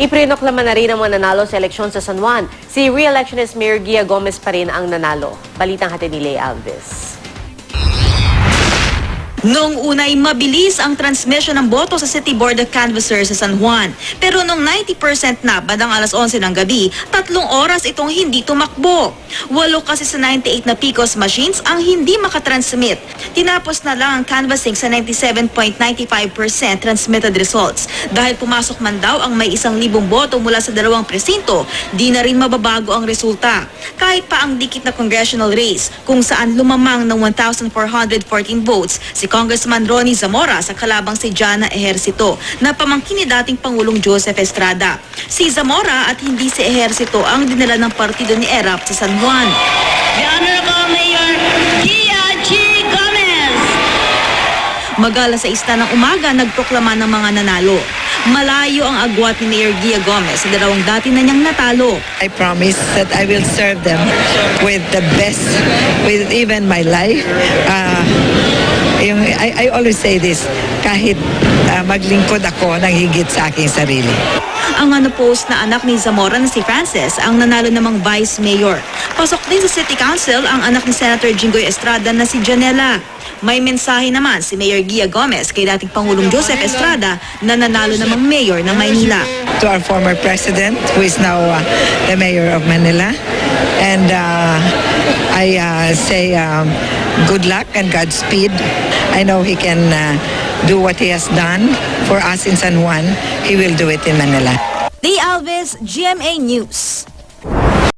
Ipinoklaman na rin ang mga nanalo sa eleksyon sa San Juan. Si re-electionist Mayor Gia Gomez pa rin ang nanalo. Balitang hatid ni Lay Alves. Noong unay mabilis ang transmission ng boto sa City Board of Canvassers sa San Juan. Pero nung 90% na bandang alas 11 ng gabi, 3 oras itong hindi tumakbo. 8 kasi sa 98 na PCOS machines ang hindi makatransmit. Tinapos na lang ang canvassing sa 97.95% transmitted results. Dahil pumasok man daw ang may 1,000 boto mula sa 2 presinto, di na rin mababago ang resulta. Kahit pa ang dikit na congressional race kung saan lumamang ng 1,414 votes si Congressman Ronnie Zamora sa kalabang si Jana Ejercito na pamangkin ni dating Pangulong Joseph Estrada. Si Zamora at hindi si Ejercito ang dinala ng partido ni ERAP sa San Juan. The Honorable Mayor Gia G. Gomez. Mag-alas 6 ng umaga, nagproklama ng mga nanalo. Malayo ang agwat ni Mayor Gia Gomez sa 2 dati na niyang natalo. I promise that I will serve them with the best, with even my life. I always say this, kahit maglingkod ako ng higit sa aking sarili. Ang post na anak ni Zamora na si Frances ang nanalo namang Vice Mayor. Pasok din sa City Council ang anak ni Senator Jinggoy Estrada na si Janela. May mensahe naman si Mayor Gia Gomez kay dating Pangulong Joseph Estrada na nanalo namang Mayor ng Maynila. To our former president, who is now the mayor of Manila, and I say good luck and Godspeed. I know he can do what he has done for us in San Juan. He will do it in Manila. Lay Alves, GMA News.